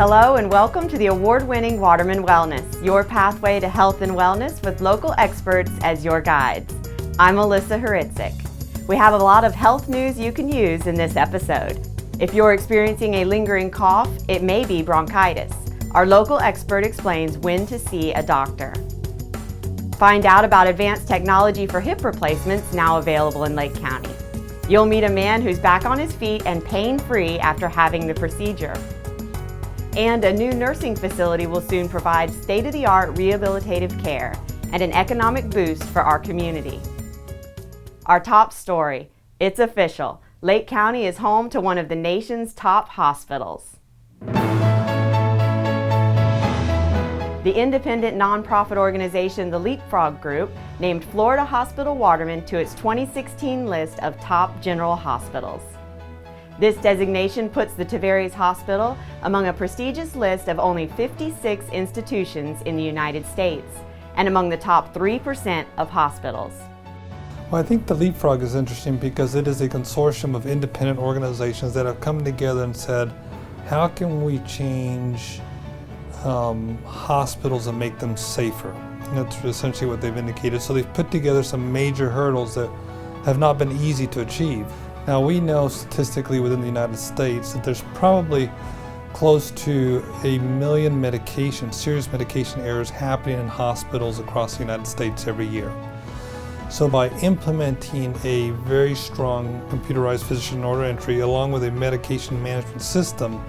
Hello and welcome to the award-winning Waterman Wellness, your pathway to health and wellness with local experts as your guides. I'm Melissa Huritzik. We have a lot of health news you can use in this episode. If you're experiencing a lingering cough, it may be bronchitis. Our local expert explains when to see a doctor. Find out about advanced technology for hip replacements now available in Lake County. You'll meet a man who's back on his feet and pain-free after having the procedure. And a new nursing facility will soon provide state-of-the-art rehabilitative care and an economic boost for our community. Our top story, it's official. Lake County is home to one of the nation's top hospitals. The independent nonprofit organization, the Leapfrog Group, named Florida Hospital Waterman to its 2016 list of top general hospitals. This designation puts the Tavares Hospital among a prestigious list of only 56 institutions in the United States and among the top 3% of hospitals. Well, I think the Leapfrog is interesting because it is a consortium of independent organizations that have come together and said, how can we change hospitals and make them safer? And that's essentially what they've indicated. So they've put together some major hurdles that have not been easy to achieve. Now we know statistically within the United States that there's probably close to 1 million serious medication errors happening in hospitals across the United States every year. So by implementing a very strong computerized physician order entry along with a medication management system,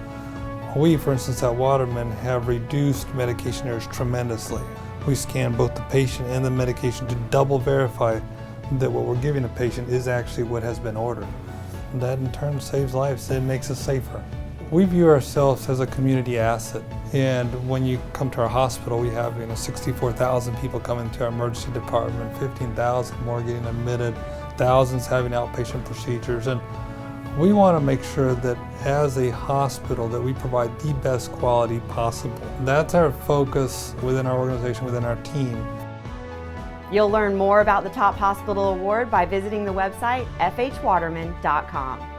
we, for instance, at Waterman have reduced medication errors tremendously. We scan both the patient and the medication to double verify that what we're giving a patient is actually what has been ordered. And that in turn saves lives, it makes us safer. We view ourselves as a community asset, and when you come to our hospital, we have 64,000 people coming to our emergency department, 15,000 more getting admitted, thousands having outpatient procedures, and we want to make sure that as a hospital that we provide the best quality possible. That's our focus within our organization, within our team. You'll learn more about the Top Hospital Award by visiting the website fhwaterman.com.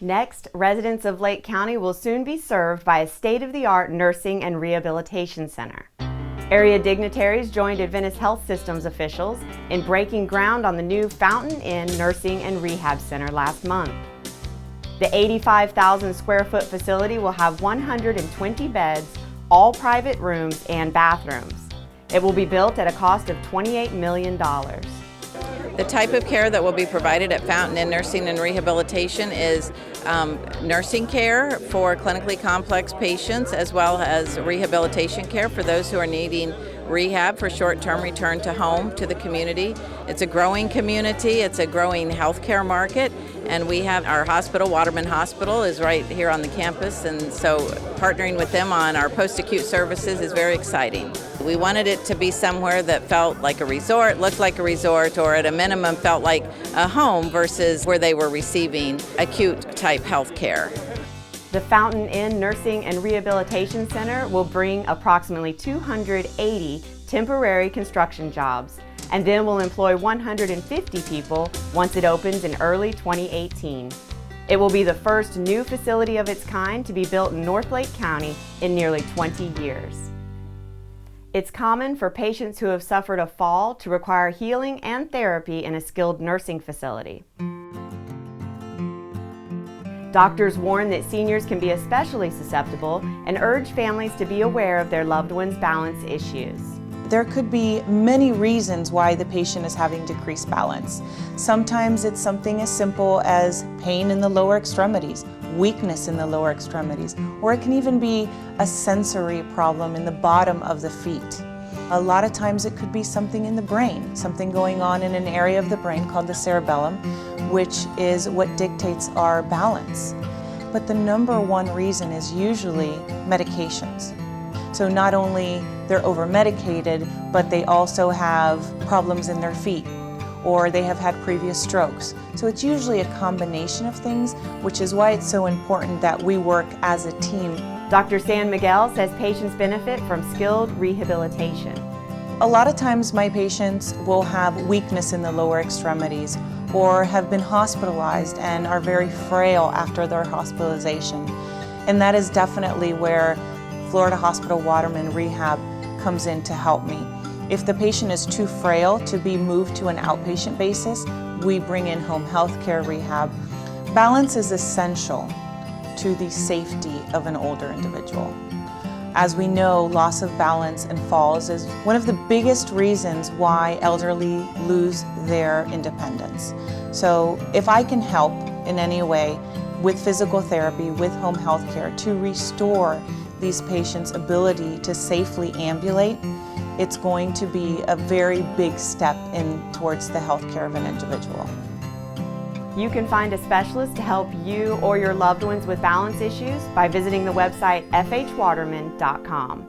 Next, residents of Lake County will soon be served by a state-of-the-art nursing and rehabilitation center. Area dignitaries joined Adventist Health System's officials in breaking ground on the new Fountain Inn Nursing and Rehab Center last month. The 85,000 square foot facility will have 120 beds, all private rooms and bathrooms. It will be built at a cost of $28 million. The type of care that will be provided at Fountain Inn Nursing and Rehabilitation is nursing care for clinically complex patients, as well as rehabilitation care for those who are needing rehab for short-term return to home, to the community. It's a growing community, it's a growing healthcare market, and we have our hospital, Waterman Hospital, is right here on the campus, and so partnering with them on our post-acute services is very exciting. We wanted it to be somewhere that felt like a resort, looked like a resort, or at a minimum felt like a home versus where they were receiving acute type health care. The Fountain Inn Nursing and Rehabilitation Center will bring approximately 280 temporary construction jobs and then will employ 150 people once it opens in early 2018. It will be the first new facility of its kind to be built in North Lake County in nearly 20 years. It's common for patients who have suffered a fall to require healing and therapy in a skilled nursing facility. Doctors warn that seniors can be especially susceptible and urge families to be aware of their loved one's balance issues. There could be many reasons why the patient is having decreased balance. Sometimes it's something as simple as pain in the lower extremities, weakness in the lower extremities, or it can even be a sensory problem in the bottom of the feet. A lot of times it could be something in the brain, something going on in an area of the brain called the cerebellum, which is what dictates our balance. But the number one reason is usually medications. So not only they're over-medicated, but they also have problems in their feet, or they have had previous strokes. So it's usually a combination of things, which is why it's so important that we work as a team. Dr. San Miguel says patients benefit from skilled rehabilitation. A lot of times my patients will have weakness in the lower extremities or have been hospitalized and are very frail after their hospitalization. And that is definitely where Florida Hospital Waterman Rehab comes in to help me. If the patient is too frail to be moved to an outpatient basis, we bring in home health care rehab. Balance is essential to the safety of an older individual. As we know, loss of balance and falls is one of the biggest reasons why elderly lose their independence. So if I can help in any way with physical therapy, with home health care to restore these patients' ability to safely ambulate, it's going to be a very big step in towards the health care of an individual. You can find a specialist to help you or your loved ones with balance issues by visiting the website fhwaterman.com.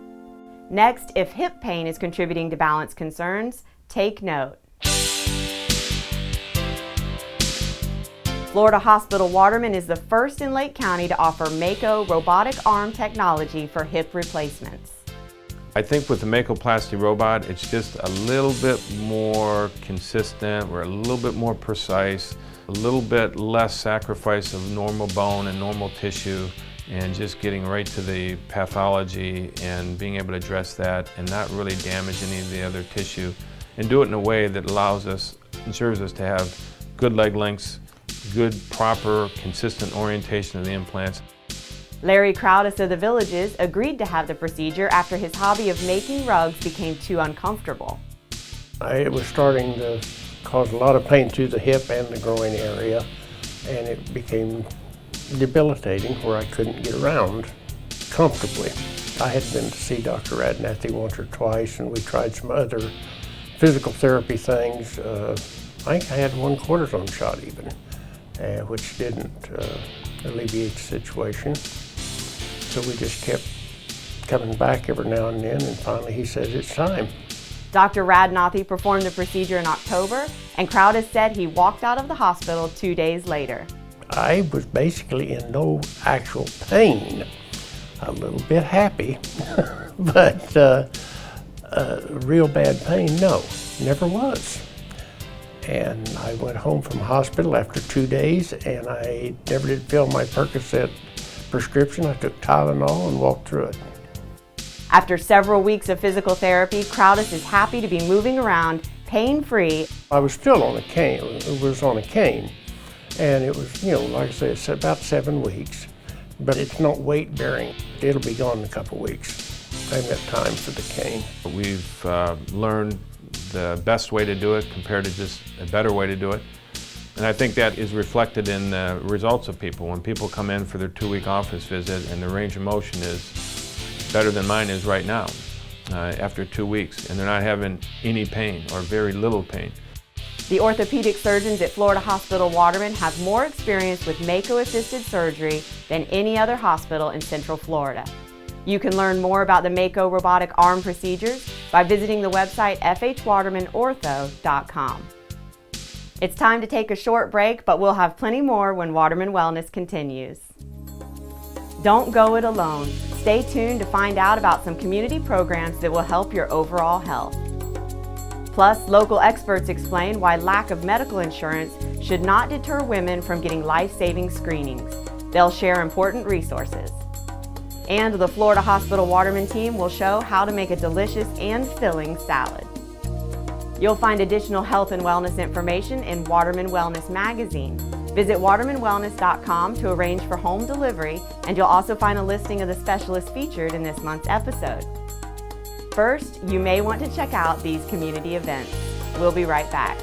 Next, if hip pain is contributing to balance concerns, take note. Florida Hospital Waterman is the first in Lake County to offer Mako robotic arm technology for hip replacements. I think with the Makoplasty robot, it's just a little bit more consistent, we're a little bit more precise, a little bit less sacrifice of normal bone and normal tissue, and just getting right to the pathology and being able to address that and not really damage any of the other tissue, and do it in a way that ensures us to have good leg lengths, good, proper, consistent orientation of the implants. Larry Crowdis of the Villages agreed to have the procedure after his hobby of making rugs became too uncomfortable. It was starting to cause a lot of pain through the hip and the groin area, and it became debilitating where I couldn't get around comfortably. I had been to see Dr. Radnathy once or twice, and we tried some other physical therapy things. I think I had one cortisone shot even, which didn't alleviate the situation. So we just kept coming back every now and then, and finally he says it's time. Dr. Radnathy performed the procedure in October, and Crowdis said he walked out of the hospital 2 days later. I was basically in no actual pain. A little bit happy, but real bad pain, no, never was. And I went home from the hospital after 2 days, and I never did fill my Percocet prescription. I took Tylenol and walked through it. After several weeks of physical therapy, Crowdis is happy to be moving around pain-free. I was still on a cane. It was on a cane, and it was, like I said, it's about 7 weeks, but it's not weight bearing. It'll be gone in a couple weeks. I haven't got time for the cane. We've learned the best way to do it compared to just a better way to do it. And I think that is reflected in the results of people. When people come in for their 2-week office visit and their range of motion is better than mine is right now after 2 weeks, and they're not having any pain or very little pain. The orthopedic surgeons at Florida Hospital Waterman have more experience with Mako-assisted surgery than any other hospital in Central Florida. You can learn more about the Mako robotic arm procedures by visiting the website fhwatermanortho.com. It's time to take a short break, but we'll have plenty more when Waterman Wellness continues. Don't go it alone. Stay tuned to find out about some community programs that will help your overall health. Plus, local experts explain why lack of medical insurance should not deter women from getting life-saving screenings. They'll share important resources. And the Florida Hospital Waterman team will show how to make a delicious and filling salad. You'll find additional health and wellness information in Waterman Wellness magazine. Visit watermanwellness.com to arrange for home delivery, and you'll also find a listing of the specialists featured in this month's episode. First, you may want to check out these community events. We'll be right back.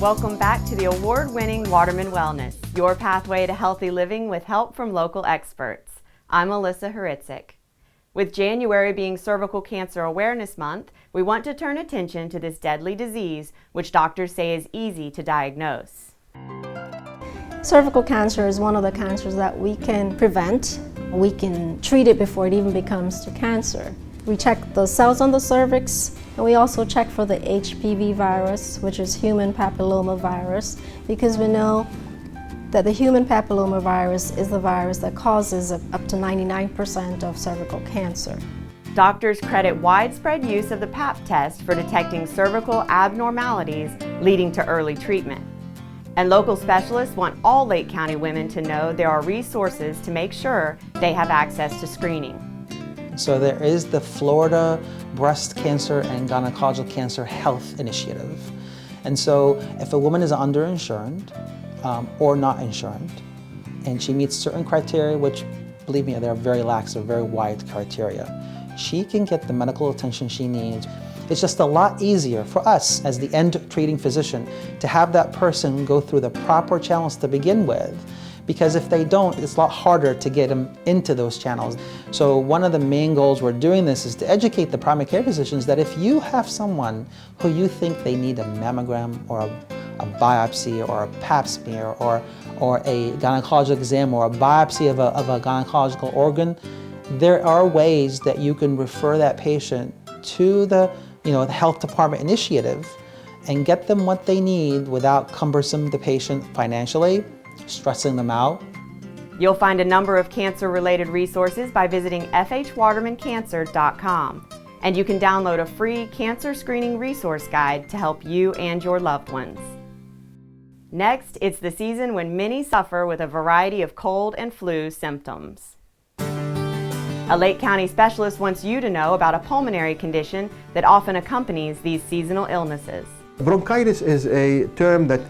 Welcome back to the award-winning Waterman Wellness, your pathway to healthy living with help from local experts. I'm Melissa Huritzik. With January being Cervical Cancer Awareness Month, we want to turn attention to this deadly disease, which doctors say is easy to diagnose. Cervical cancer is one of the cancers that we can prevent. We can treat it before it even becomes to cancer. We check the cells on the cervix, and we also check for the HPV virus, which is human papilloma virus, because we know that the human papilloma virus is the virus that causes up to 99% of cervical cancer. Doctors credit widespread use of the Pap test for detecting cervical abnormalities leading to early treatment. And local specialists want all Lake County women to know there are resources to make sure they have access to screening. So there is the Florida Breast Cancer and Gynecological Cancer Health Initiative. And so if a woman is underinsured or not insured, and she meets certain criteria, which, believe me, they're very lax, they're very wide criteria, she can get the medical attention she needs. It's just a lot easier for us as the end treating physician to have that person go through the proper channels to begin with, because if they don't, it's a lot harder to get them into those channels. So one of the main goals we're doing this is to educate the primary care physicians that if you have someone who you think they need a mammogram or a biopsy or a pap smear or a gynecological exam or a biopsy of a gynecological organ, there are ways that you can refer that patient to the health department initiative and get them what they need without cumbersome the patient financially, stressing them out. You'll find a number of cancer-related resources by visiting fhwatermancancer.com. And you can download a free cancer screening resource guide to help you and your loved ones. Next, it's the season when many suffer with a variety of cold and flu symptoms. A Lake County specialist wants you to know about a pulmonary condition that often accompanies these seasonal illnesses. Bronchitis is a term that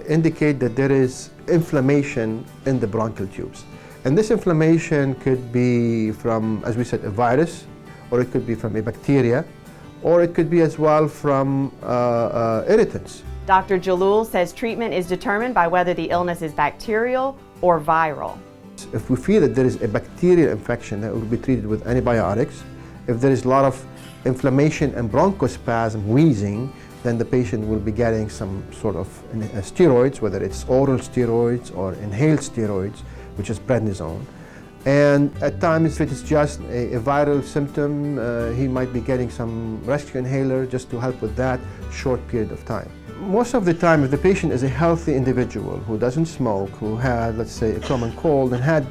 indicates that there is inflammation in the bronchial tubes. And this inflammation could be from, as we said, a virus, or it could be from a bacteria, or it could be as well from irritants. Dr. Jalul says treatment is determined by whether the illness is bacterial or viral. If we feel that there is a bacterial infection, that will be treated with antibiotics. If there is a lot of inflammation and bronchospasm, wheezing, then the patient will be getting some sort of steroids, whether it's oral steroids or inhaled steroids, which is prednisone. And at times, if it is just a viral symptom, he might be getting some rescue inhaler just to help with that short period of time. Most of the time, if the patient is a healthy individual who doesn't smoke, who had, let's say, a common cold and had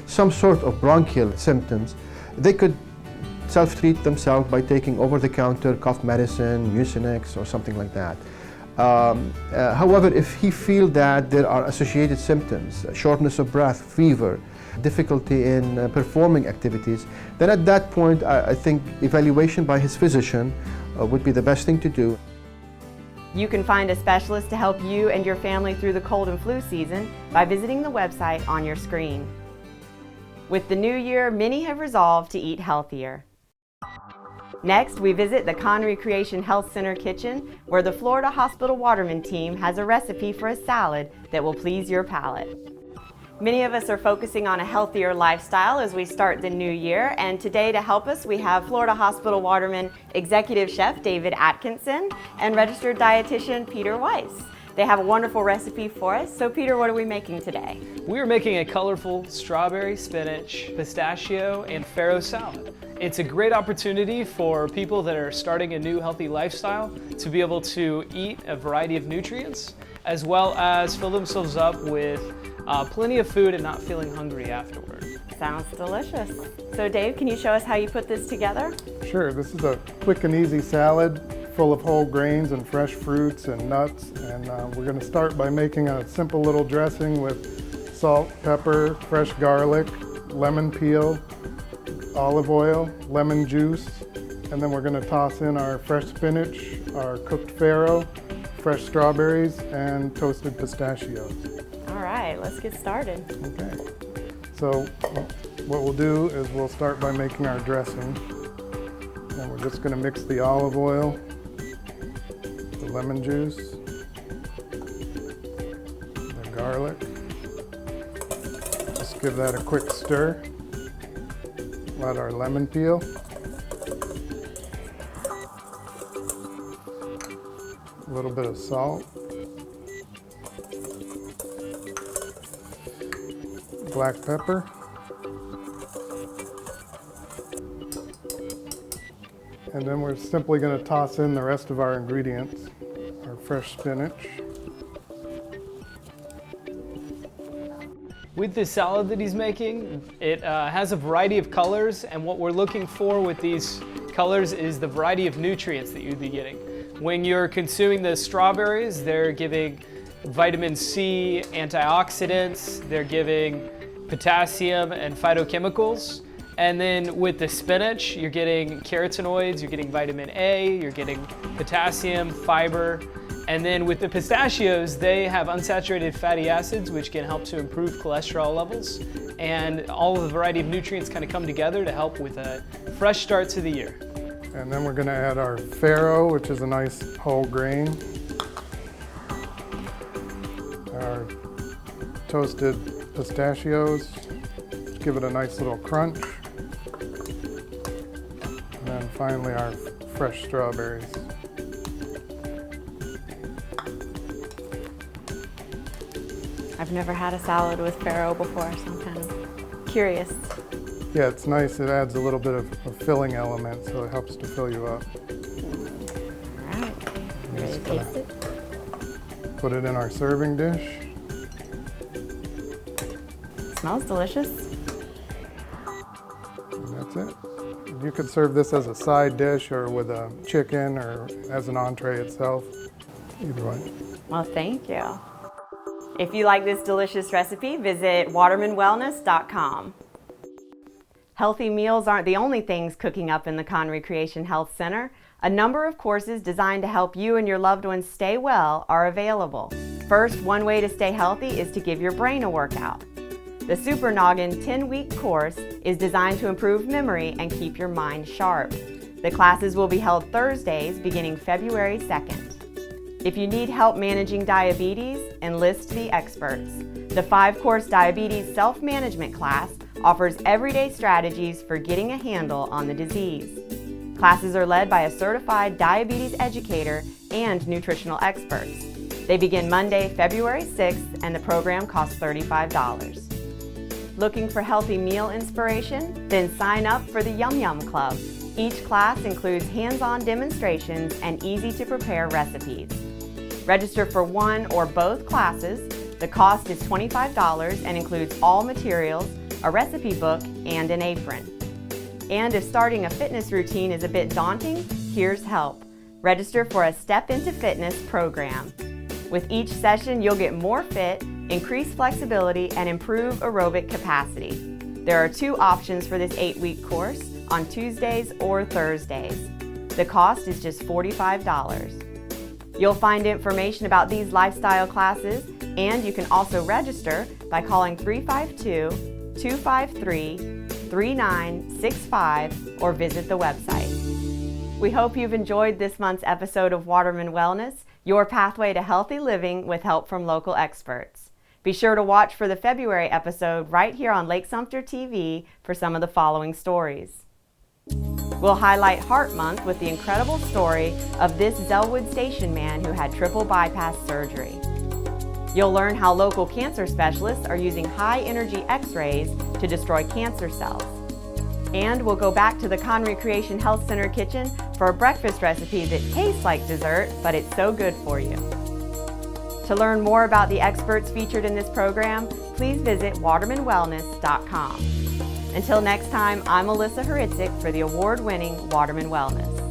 some sort of bronchial symptoms, they could self-treat themselves by taking over-the-counter cough medicine, Mucinex, or something like that. However, if he feels that there are associated symptoms, shortness of breath, fever, difficulty in performing activities, then at that point, I think evaluation by his physician would be the best thing to do. You can find a specialist to help you and your family through the cold and flu season by visiting the website on your screen. With the new year, many have resolved to eat healthier. Next, we visit the Conry CREATION Health Center kitchen, where the Florida Hospital Waterman team has a recipe for a salad that will please your palate. Many of us are focusing on a healthier lifestyle as we start the new year, and today to help us we have Florida Hospital Waterman Executive Chef David Atkinson and Registered Dietitian Peter Weiss. They have a wonderful recipe for us. So Peter, what are we making today? We are making a colorful strawberry, spinach, pistachio, and farro salad. It's a great opportunity for people that are starting a new healthy lifestyle to be able to eat a variety of nutrients, as well as fill themselves up with plenty of food and not feeling hungry afterward. Sounds delicious. So Dave, can you show us how you put this together? Sure, this is a quick and easy salad full of whole grains and fresh fruits and nuts. And we're going to start by making a simple little dressing with salt, pepper, fresh garlic, lemon peel, olive oil, lemon juice, and then we're going to toss in our fresh spinach, our cooked farro, fresh strawberries, and toasted pistachios. All right, let's get started. Okay, so what we'll do is we'll start by making our dressing. And we're just going to mix the olive oil, the lemon juice, the garlic. Just give that a quick stir. Add our lemon peel. A little bit of salt. Black pepper. And then we're simply going to toss in the rest of our ingredients, our fresh spinach. With this salad that he's making, it has a variety of colors, and what we're looking for with these colors is the variety of nutrients that you'd be getting. When you're consuming the strawberries, they're giving vitamin C, antioxidants, they're giving potassium and phytochemicals. And then with the spinach, you're getting carotenoids, you're getting vitamin A, you're getting potassium, fiber. And then with the pistachios, they have unsaturated fatty acids, which can help to improve cholesterol levels. And all of the variety of nutrients kind of come together to help with a fresh start to the year. And then we're going to add our farro, which is a nice whole grain. Our toasted pistachios, give it a nice little crunch. And then finally our fresh strawberries. I've never had a salad with farro before, so I'm kind of curious. Yeah, it's nice. It adds a little bit of a filling element, so it helps to fill you up. All right, ready to taste it? Put it in our serving dish. Smells delicious. And that's it. You could serve this as a side dish or with a chicken or as an entree itself. Either way. Well, thank you. If you like this delicious recipe, visit watermanwellness.com. Healthy meals aren't the only things cooking up in the Conry CREATION Health Center. A number of courses designed to help you and your loved ones stay well are available. First, one way to stay healthy is to give your brain a workout. The Super Noggin 10-week course is designed to improve memory and keep your mind sharp. The classes will be held Thursdays beginning February 2nd. If you need help managing diabetes, enlist the experts. The 5-course diabetes self-management class offers everyday strategies for getting a handle on the disease. Classes are led by a certified diabetes educator and nutritional experts. They begin Monday, February 6th, and the program costs $35. Looking for healthy meal inspiration? Then sign up for the Yum Yum Club. Each class includes hands-on demonstrations and easy-to-prepare recipes. Register for one or both classes. The cost is $25 and includes all materials, a recipe book, and an apron. And if starting a fitness routine is a bit daunting, here's help. Register for a Step Into Fitness program. With each session, you'll get more fit, increase flexibility, and improve aerobic capacity. There are 2 options for this 8-week course, on Tuesdays or Thursdays. The cost is just $45. You'll find information about these lifestyle classes, and you can also register by calling 352-253-3965 or visit the website. We hope you've enjoyed this month's episode of Waterman Wellness, your pathway to healthy living with help from local experts. Be sure to watch for the February episode right here on Lake Sumter TV for some of the following stories. We'll highlight Heart Month with the incredible story of this Zellwood Station man who had triple bypass surgery. You'll learn how local cancer specialists are using high-energy X-rays to destroy cancer cells. And we'll go back to the Conry CREATION Health Center kitchen for a breakfast recipe that tastes like dessert, but it's so good for you. To learn more about the experts featured in this program, please visit watermanwellness.com. Until next time, I'm Alyssa Huritsik for the award-winning Waterman Wellness.